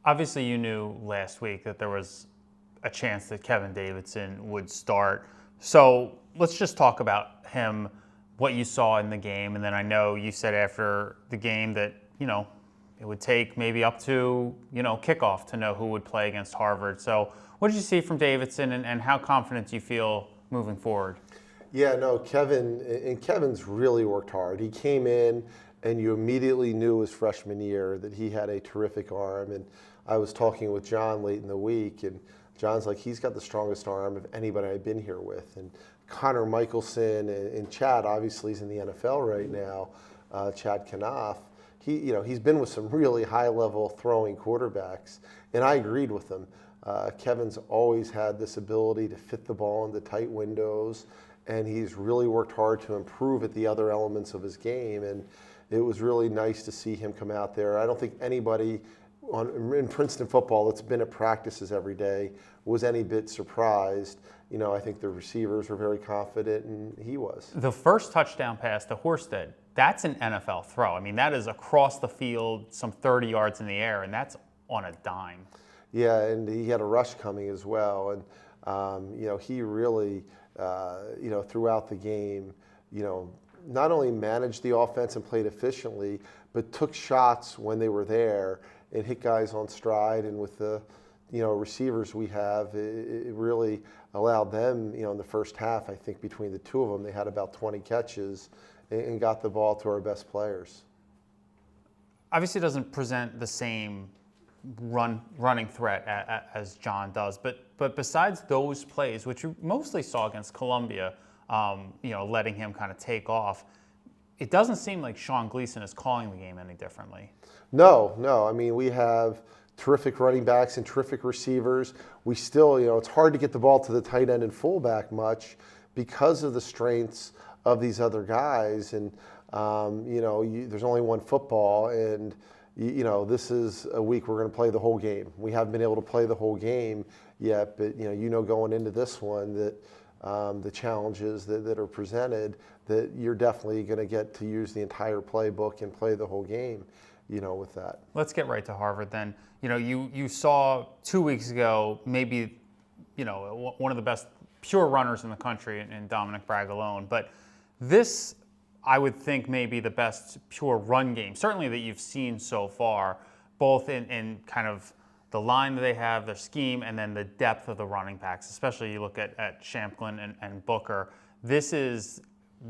Obviously, you knew last week that there was a chance that Kevin Davidson would start. So let's just talk about him, what you saw in the game. And then I know you said after the game that, it would take maybe up to, kickoff to know who would play against Harvard. So what did you see from Davidson, and how confident do you feel moving forward? Yeah, no, Kevin's really worked hard. He came in and you immediately knew his freshman year that he had a terrific arm. And I was talking with John late in the week, and John's like, he's got the strongest arm of anybody I've been here with. And Connor Michelson and Chad, obviously, is in the NFL right now, Chad Knopf. He's been with some really high-level throwing quarterbacks, and I agreed with him. Kevin's always had this ability to fit the ball into tight windows, and he's really worked hard to improve at the other elements of his game, and it was really nice to see him come out there. I don't think anybody in Princeton football that's been at practices every day was any bit surprised. I think the receivers were very confident, and he was. The first touchdown pass to Horsted, that's an NFL throw. I mean, that is across the field, some 30 yards in the air, and that's on a dime. Yeah, and he had a rush coming as well. And, he really, throughout the game, not only managed the offense and played efficiently, but took shots when they were there and hit guys on stride. And with the, receivers we have, it really allowed them, in the first half, I think between the two of them, they had about 20 catches and got the ball to our best players. Obviously, it doesn't present the same running threat as John does, but besides those plays, which you mostly saw against Columbia, letting him kind of take off, it doesn't seem like Sean Gleason is calling the game any differently. No. I mean, we have terrific running backs and terrific receivers. We still, it's hard to get the ball to the tight end and fullback much because of the strengths of these other guys. And, there's only one football, and, this is a week we're going to play the whole game. We haven't been able to play the whole game yet, but, going into this one that the challenges that are presented, that you're definitely going to get to use the entire playbook and play the whole game, with that. Let's get right to Harvard then. You saw 2 weeks ago maybe, one of the best pure runners in the country in Dominic Bragg alone. But this, I would think, may be the best pure run game, certainly that you've seen so far, both in kind of the line that they have, their scheme, and then the depth of the running backs, especially you look at Shamklin and Booker. This is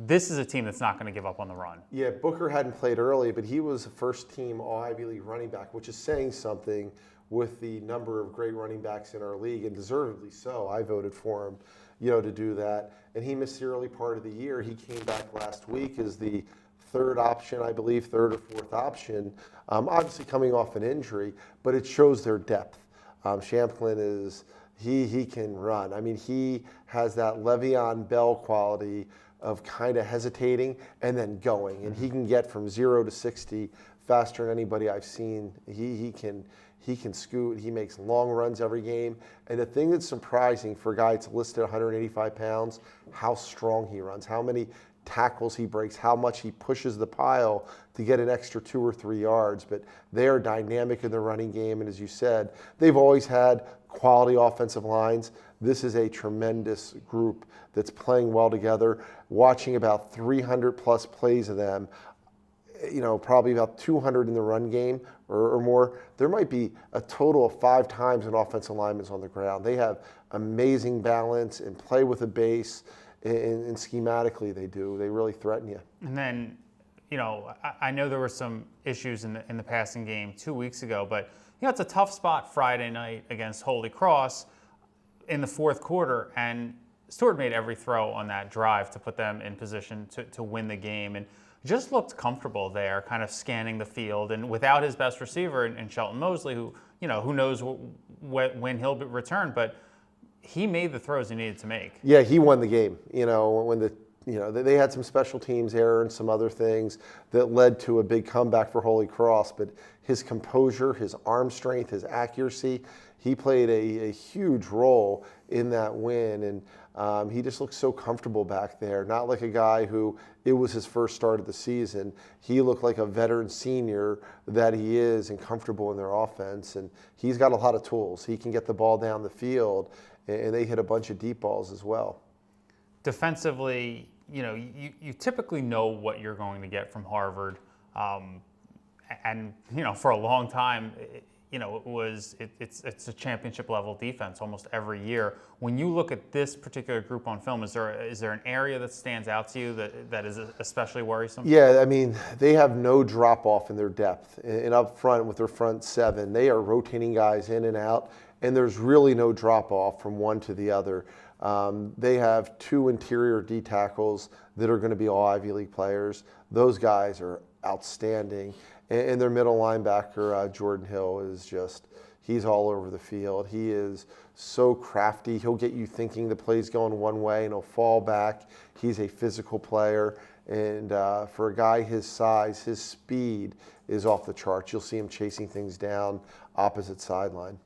a team that's not going to give up on the run. Yeah, Booker hadn't played early, but he was a first-team All-Ivy League running back, which is saying something with the number of great running backs in our league, and deservedly so. I voted for him, to do that. And he missed the early part of the year. He came back last week as the third option, I believe, third or fourth option, obviously coming off an injury, but it shows their depth. Shamklin is, he can run. I mean, he has that Le'Veon Bell quality of kind of hesitating and then going. And he can get from 0 to 60 faster than anybody I've seen. He can scoot. He makes long runs every game. And the thing that's surprising for a guy that's listed 185 pounds, how strong he runs, how many tackles he breaks, how much he pushes the pile to get an extra 2 or 3 yards. But they are dynamic in the running game. And as you said, they've always had quality offensive lines. This is a tremendous group that's playing well together. Watching about 300 plus plays of them, probably about 200 in the run game or more. There might be a total of 5 times an offensive lineman's on the ground. They have amazing balance and play with a base, and schematically they do. They really threaten you. And then, I know there were some issues in the passing game 2 weeks ago, but it's a tough spot Friday night against Holy Cross in the fourth quarter, and Stewart made every throw on that drive to put them in position to win the game, and just looked comfortable there, kind of scanning the field, and without his best receiver in Shelton Mosley, who knows when he'll return, but he made the throws he needed to make. Yeah, he won the game. When the they had some special teams error and some other things that led to a big comeback for Holy Cross. But his composure, his arm strength, his accuracy, he played a huge role in that win. And he just looked so comfortable back there. Not like a guy who it was his first start of the season. He looked like a veteran senior that he is and comfortable in their offense. And he's got a lot of tools. He can get the ball down the field, and they hit a bunch of deep balls as well. Defensively, you typically know what you're going to get from Harvard, and for a long time, it's a championship level defense almost every year. When you look at this particular group on film, is there an area that stands out to you that is especially worrisome? Yeah, I mean, they have no drop off in their depth, and up front with their front seven, they are rotating guys in and out, and there's really no drop off from one to the other. They have 2 interior D tackles that are going to be all Ivy League players. Those guys are outstanding. And their middle linebacker, Jordan Hill, he's all over the field. He is so crafty. He'll get you thinking the play's going one way and he'll fall back. He's a physical player. And for a guy his size, his speed is off the charts. You'll see him chasing things down opposite sideline.